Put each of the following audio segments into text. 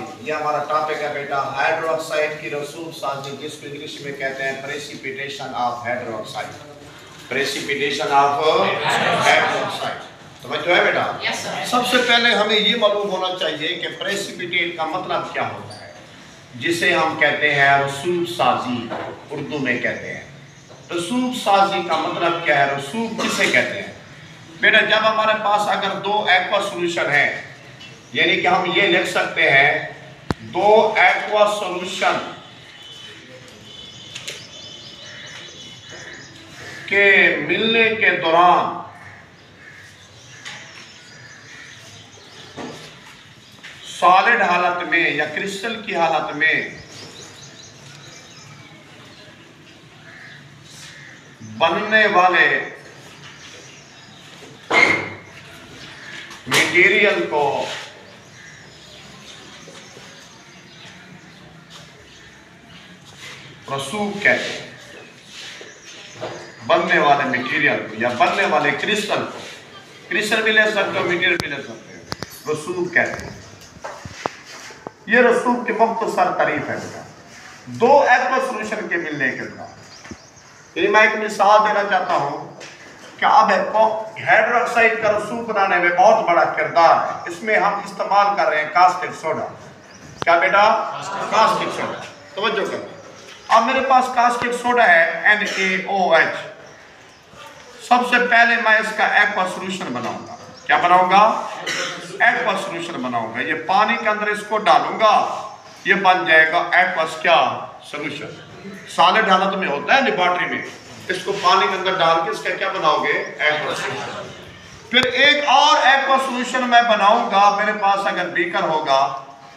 سازی، یہ ہمارا ٹاپک ہے بیٹا، ہائیڈرو آکسائڈ کی رسوب سازی، جس کو انگلش میں کہتے ہیں precipitation of hydroxide, precipitation of hydroxide. توجہ ہے بیٹا؟ سب سے پہلے ہمیں یہ معلوم ہونا چاہیے کہ پریسیپیٹیٹ کا مطلب کیا ہوتا ہے، جسے ہم کہتے ہیں رسوب سازی، اردو میں کہتے ہیں۔ رسوب سازی کا مطلب کیا ہے؟ رسوب کسے کہتے ہیں؟ بیٹا جب ہمارے پاس اگر دو ایکوا سولوشن ہے، یعنی کہ ہم یہ لکھ سکتے ہیں دو ایکوا سولوشن کے ملنے کے دوران سالڈ حالت میں یا کرسٹل کی حالت میں بننے والے میٹیریل کو رسوب کہتے ہیں۔ بننے والے میٹیریل کو یا بننے والے کرسٹل کو، کرسٹل بھی لے سکتے ہو، میٹیریل بھی لے سکتے ہیں، رسوب کہتے ہیں۔ یہ رسوب کی مختصر تعریف ہے بیٹا، دو ایکوا سولوشن کے ملنے کے دوران۔ یعنی میں ایک مثال دینا چاہتا ہوں کہ اب ہائیڈرو آکسائڈ کا رسوب بنانے میں بہت بڑا کردار ہے، اس میں ہم استعمال کر رہے ہیں کاسٹک سوڈا۔ کیا بیٹا؟ Caustic soda. توجہ کریں، اب میرے پاس کاسٹک سوڈا ہے NaOH۔ سب سے پہلے میں اس کا ایکوا سولوشن بناؤں گا۔ کیا بناؤں گا؟ ایکوا سولوشن بناؤں گا۔ یہ پانی کے اندر اس کو ڈالوں گا، یہ بن جائے گا ایکوس کیا سولوشن۔ سالڈ حالت میں ہوتا ہے لیبارٹری میں، اس کو پانی کے اندر ڈال کے اس کا کیا بناؤ گے؟ Aqua solution. پھر ایک اور ایکوا سولوشن میں بناؤں گا، میرے پاس اگر بیکر ہوگا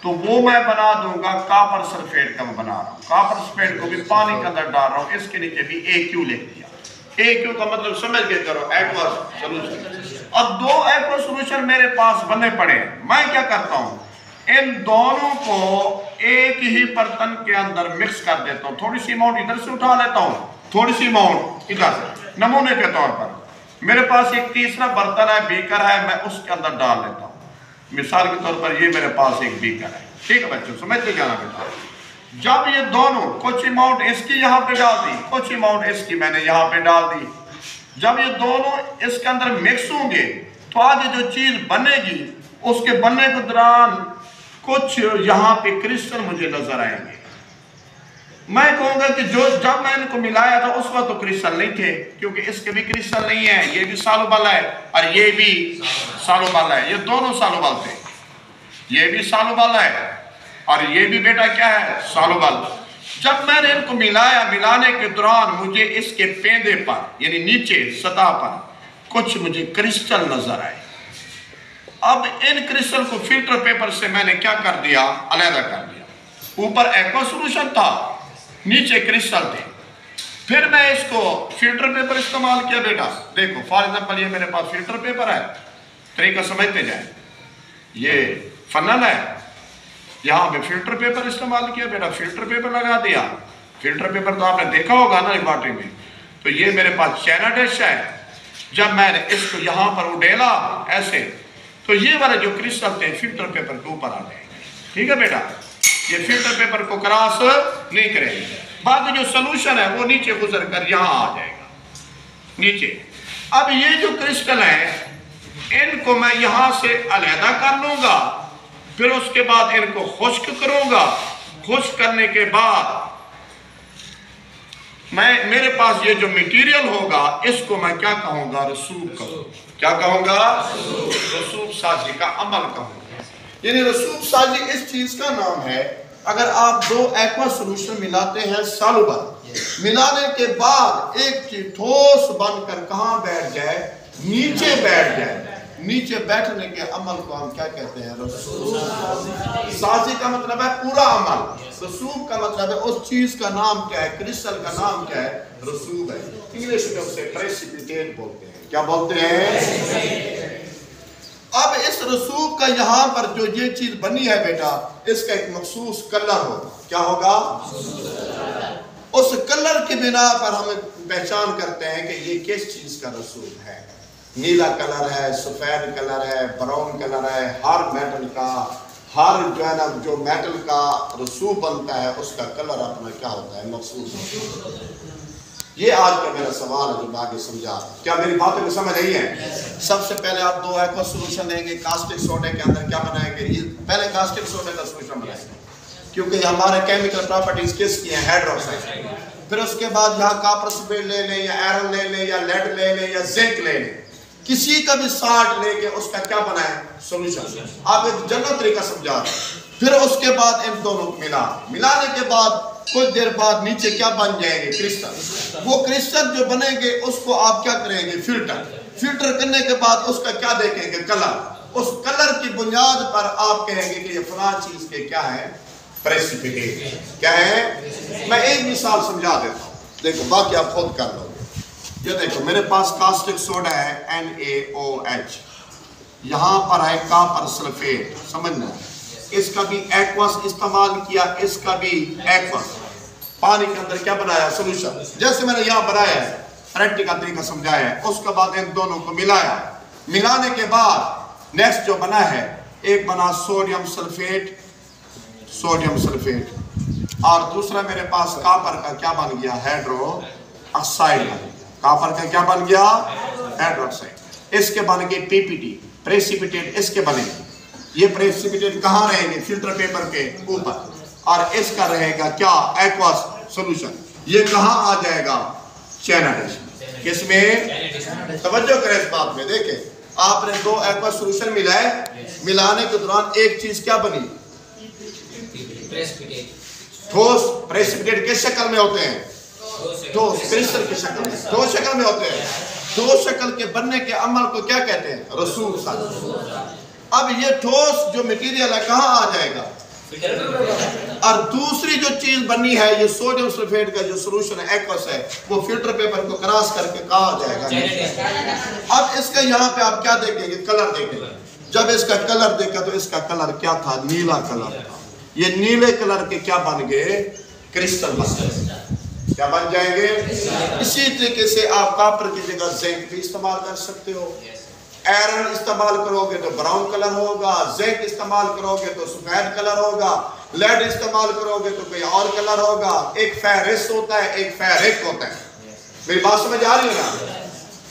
تو وہ میں بنا دوں گا کاپر سلفیٹ کا میں بنا رہا ہوں۔ کاپر سلفیٹ کو بھی پانی کے اندر ڈال رہا ہوں، اس کے نیچے بھی AQ لکھ دیا۔ AQ کا مطلب سمجھ کے کرو، ایکوا سولوشن۔ اب دو ایکوا سولوشن میرے پاس بنے پڑے، میں کیا کرتا ہوں؟ ان دونوں کو ایک ہی برتن کے اندر مکس کر دیتا ہوں۔ تھوڑی سی اماؤنٹ ادھر سے اٹھا لیتا ہوں، تھوڑی سی اماؤنٹ ادھر سے، نمونے کے طور پر۔ میرے پاس ایک تیسرا برتن ہے، بیکر ہے، میں اس کے اندر ڈال لیتا ہوں۔ مثال کے طور پر یہ میرے پاس ایک بیکر ہے، ٹھیک ہے بچوں، سمجھتے جانا بیٹا۔ جب یہ دونوں کچھ اماؤنٹ اس کی یہاں پہ ڈال دی، کچھ اماؤنٹ اس کی میں نے یہاں پہ ڈال دی، جب یہ دونوں اس کے اندر مکس ہوں گے تو آگے جو چیز بنے گی اس کے بننے کے دوران کچھ یہاں پہ کرسٹل مجھے نظر آئیں گے۔ میں کہوں گا کہ جب میں ان کو ملایا تھا اس وقت تو کرسٹل نہیں تھے، کیونکہ اس کے بھی کرسٹل نہیں ہے، یہ بھی سالوبل ہے اور یہ بھی سالوبل ہے، یہ دونوں سالوبل تھے، یہ بھی سالوبل ہے اور یہ بھی بیٹا کیا ہے؟ سالوبل۔ جب میں نے ان کو ملایا، ملانے کے دوران مجھے اس کے پیندے پر یعنی نیچے سطح پر کچھ مجھے کرسٹل نظر آئے۔ اب ان کرسٹل کو فلٹر پیپر سے میں نے کیا کر دیا؟ علیحدہ کر دیا۔ اوپر ایکوا سولوشن تھا، نیچے کرسٹل تھے۔ پھر میں اس کو فلٹر پیپر استعمال کیا بیٹا۔ دیکھو فار ایگزامپل یہ میرے پاس فلٹر پیپر ہے، طریقہ سمجھتے جائیں۔ یہ فنل ہے، یہاں پہ فلٹر پیپر استعمال کیا بیٹا، فلٹر پیپر لگا دیا۔ فلٹر پیپر تو آپ نے دیکھا ہوگا نا لیبارٹری میں۔ تو یہ میرے پاس چائنا ڈش ہے، جب میں نے اس کو یہاں پر اڈیلا ایسے تو یہ والے جو کرسٹل تھے فلٹر پیپر کے اوپر آ جائیں گے، ٹھیک ہے بیٹا۔ یہ فلٹر پیپر کو کراس نہیں کریں گے، باقی جو سولوشن ہے وہ نیچے گزر کر یہاں آ جائے گا نیچے۔ اب یہ جو کرسٹل ہیں ان کو میں یہاں سے علیحدہ کر لوں گا، پھر اس کے بعد ان کو خشک کروں گا۔ خشک کرنے کے بعد میرے پاس یہ جو میٹیریل ہوگا اس کو میں کیا کہوں گا؟ رسوب کہوں۔ کیا کہوں گا؟ رسوب سازی کا عمل کہوں گا۔ یعنی رسوب سازی اس چیز کا نام ہے، اگر آپ دو ایکوا سولوشن ملاتے ہیں سالوبل، ملانے کے بعد ایک چیز ٹھوس بن کر کہاں بیٹھ جائے؟ نیچے بیٹھ جائے۔ نیچے بیٹھنے کے عمل کو ہم کیا کہتے ہیں؟ رسوب سازی کا مطلب ہے پورا عمل، رسوب کا مطلب ہے اس چیز کا نام کیا ہے؟ کرسٹل کا نام کیا ہے؟ رسوب ہے۔ انگلش میں اسے پریسیپیٹیٹ بولتے ہیں۔ کیا بولتے ہیں؟ اب اس رسوب کا یہاں پر جو یہ چیز بنی ہے بیٹا، اس کا ایک مخصوص کلر ہوگا۔ کیا ہوگا؟ اس کلر کی بنا پر ہم پہچان کرتے ہیں کہ یہ کس چیز کا رسوب ہے۔ نیلا کلر ہے، سفید کلر ہے، براؤن کلر ہے، ہر میٹل کا، ہر جو ہے نا جو میٹل کا رسوب بنتا ہے اس کا کلر اپنا کیا ہوتا ہے مخصوص ہوتا ہے. یہ آج کا میرا سوال ہے جو میں آگے سمجھا. کیا میری باتوں کو سمجھ رہی ہے؟ سب سے پہلے آپ دو ایکوا سولوشن لیں گے. کاسٹک سوڈے کے اندر کیا بنائیں گے؟ پہلے کاسٹک سوڈے کا سولوشن بنائیں گے کیونکہ ہمارے کیمیکل پراپرٹیز کس کی ہیں؟ ہائیڈروکسائڈ. پھر اس کے بعد یہاں کاپر سلفیٹ لے لیں یا آئرن لے لیں یا لیڈ لے لیں یا زنک لے لیں. کسی کا بھی سالٹ لے کے اس کا کیا بنائیں؟ سولوشن. آپ ایک جنرل طریقہ سمجھا رہے ہیں. پھر اس کے بعد ان دونوں کو ملانے کے بعد کچھ دیر بعد نیچے کیا بن جائیں گے؟ کرسٹل. وہ کرسٹل جو بنیں گے اس کو آپ کیا کریں گے؟ فلٹر کرنے کے بعد اس کا کیا دیکھیں گے؟ کلر. اس کلر کی بنیاد پر آپ کہیں گے کہ یہ فلاں چیز کے کیا ہے؟ پریسیپیٹیٹ. کیا ہے؟ میں ایک مثال سمجھا دیتا ہوں, دیکھو باقی آپ خود کر لو. یہ دیکھو میرے پاس کاسٹک سوڈا ہے NaOH, یہاں پر ہے کاپر سلفیٹ. سمجھنا, اس کا بھی ایکوس استعمال کیا, اس کا بھی ایکوس. پانی کے اندر کیا بنایا؟ سولوشن. جیسے میں نے یہاں بنایا ہے, پریکٹیکل طریقہ سمجھایا ہے. اس کے بعد ان دونوں کو ملایا. ملانے کے بعد نیکسٹ جو بنا ہے, ایک بنا سوڈیم سلفیٹ, اور دوسرا میرے پاس کاپر کا کیا بن گیا؟ Hydro oxide. کاپر کا کیا بن گیا؟ Hydro oxide. اس کے بن گئے PPT, پریسیپیٹیٹ. اس کے بنے یہ پریسیپیٹیٹ کہاں رہیں گے؟ فلٹر پیپر کے اوپر. اور اس کا رہے گا کیا؟ ایکواس سولوشن. یہ کہاں آ جائے گا؟ چین ایڈیشن. کس میں؟ توجہ کریں اس بات میں. دیکھیں آپ نے دو ایکواس سولوشن ملائے, ملانے کے دوران ایک چیز کیا بنی؟ ٹھوس. پریسیپیٹیٹ کس شکل میں ہوتے ہیں؟ ٹھوس. کرسٹل کی شکل میں, ٹھوس شکل میں ہوتے ہیں. ٹھوس شکل کے بننے کے عمل کو کیا کہتے ہیں؟ رسوب ساز. اب یہ ٹھوس جو میٹیریل ہے کہاں آ جائے گا؟ اور دوسری جو چیز بنی ہے یہ سوڈیم سلفیٹ کا جو سولوشن ہے ایکوس ہے, وہ فلٹر پیپر کو کراس کر کے کہاں آ جائے گا؟ اب اس کا یہاں پہ آپ کیا دیکھیں گے؟ کلر دیکھیں گے. جب اس کا کلر دیکھا تو اس کا کلر کیا تھا؟ نیلا کلر تھا. یہ نیلے کلر کے کیا بن گئے؟ کرسٹل بن گئے. کیا بن جائیں گے؟ اسی طریقے سے آپ کاپر کی جگہ زنک بھی استعمال کر سکتے ہو. آئرن استعمال کرو گے تو براؤن کلر ہوگا, زنک استعمال کرو گے تو سفید کلر ہوگا, لیڈ استعمال کرو گے تو کوئی اور کلر ہوگا. ایک فیرس ہوتا ہے, ایک فیرک ہوتا ہے. میری بات سمجھ آ رہی ہے نا؟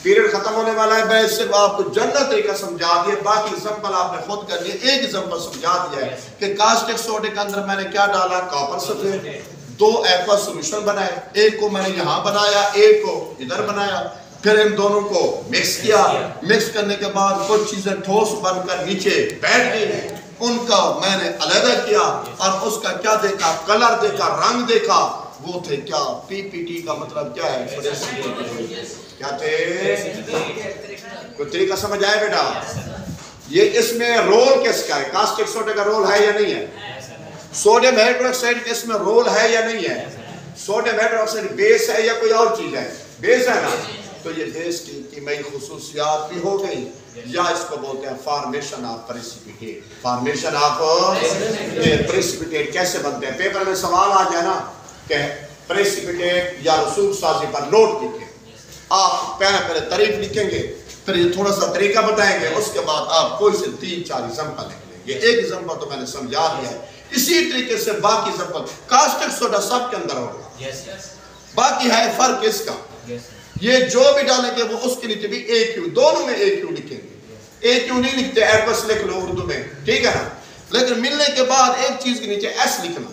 پیریڈ ختم ہونے والا ہے. میں صرف آپ کو جنرل طریقہ سمجھا دیا, باقی ایگزامپل آپ نے خود کر لیا. ایک ایگزامپل سمجھا دیا ہے کہ کاسٹک سوڈے کے اندر میں نے کیا ڈالا؟ Copper sulphate. دو ایکوا سولوشن بنائے, ایک کو میں نے یہاں بنایا, ایک کو ادھر بنایا. پھر ان دونوں کو مکس کیا. مکس کرنے کے بعد کچھ چیزیں ٹھوس بن کر نیچے بیٹھ گئی, ان کا میں نے علیحدہ کیا اور اس کا کیا دیکھا؟ کلر دیکھا, رنگ دیکھا. وہ تھے کیا؟ PPT کا مطلب کیا ہے؟ کیا تھے؟ کوئی طریقہ سمجھ آئے بیٹا؟ یہ اس میں رول کس کا ہے؟ کاسٹک سوڈے کا رول ہے یا نہیں ہے؟ سوڈیم ہائیڈروکسائڈ اس میں رول ہے یا نہیں ہے؟ سوڈیم ہائیڈروکسائڈ بیس ہے یا کوئی اور چیز ہے؟ بیس ہے نا. تو یہ بیس کی کیمیائی خصوصیات بھی ہو گئی, یا اس کو بولتے ہیں formation of precipitate. Formation of precipitate کیسے بنتے ہیں؟ پیپر میں سوال آ جائے نا کہ پریسیپیٹیٹ یا رسوب سازی پر نوٹ لکھیں. آپ پہلے تعریف لکھیں گے, پھر یہ تھوڑا سا طریقہ بتائیں گے, اس کے بعد آپ کوئی سے 3-4 ایگزامپل لکھ لیں گے. ایک ایگزامپل تو میں نے سمجھا دیا ہے. اسی طریقے سے باقی ایگزامپل کاسٹک سوڈا سب کے اندر ہوگا. باقی ہے فرق اس کا, یہ جو بھی ڈالیں گے وہ اس کے نیچے بھی AQ, دونوں میں AQ لکھیں گے. AQ نہیں لکھتے, ایپس لکھ لو اردو میں, ٹھیک ہے نا. لیکن ملنے کے بعد ایک چیز کے نیچے S لکھنا.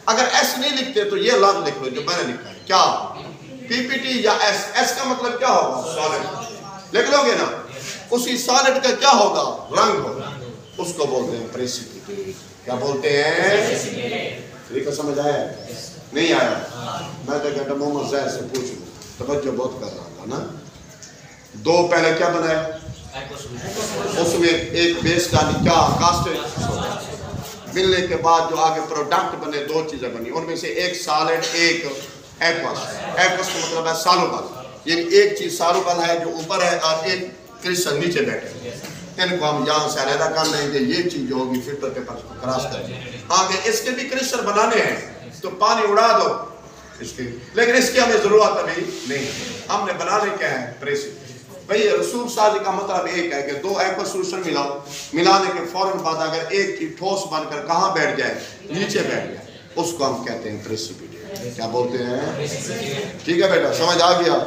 اگر S نہیں لکھتے تو یہ لفظ لکھ لو جو میں نے لکھا ہے. کیا؟ PPT یا S. S کا مطلب کیا ہوگا؟ سالڈ. لکھ لو گے نا. اسی سالڈ کا کیا ہوگا؟ رنگ ہوگا. اس کو بولتے ہیں پریسیپیٹیٹ. کیا بولتے ہیں؟ طریقہ سمجھ آیا؟ نہیں آیا؟ میں تو کہتا محمد زہر سے پوچھ لوں, توجہ بہت کر رہا تھا نا. دو پہلے کیا بنائے؟ اس میں ایک بیس ڈالی, کیا؟ Caustic soda. ملنے کے بعد جو آگے پروڈکٹ بنے, دو چیزیں بنی, ان میں سے ایک سالڈ, ایک ایکوس. ایکوس کا مطلب ہے سالوبل, یعنی ایک چیز سالوبل ہے جو اوپر ہے اور ایک کرسٹل نیچے بیٹھے. ان کو ہم یہاں سے علیحدہ کر لیں گے. یہ چیز جو ہوگی فلٹر پیپر کو کراس کر دیں. آگے اس کے بھی کرسٹل بنانے ہیں تو پانی اڑا دو اس کے, لیکن اس کی ہمیں ضرورت ابھی نہیں. ہم نے بنانے کیا ہے؟ پریسیپیٹیٹ. بھئی رسوب سازی کا مطلب ایک ہے کہ دو ایکو سولوشن ملاؤ، ملانے کے فوراً بعد اگر ایک چیز ٹھوس بن کر کہاں بیٹھ جائے؟ نیچے بیٹھ جائے، اس کو ہم کہتے ہیں پریسیپیٹیٹ۔ کیا بولتے ہیں؟ ٹھیک ہے بیٹا، سمجھ آ گیا؟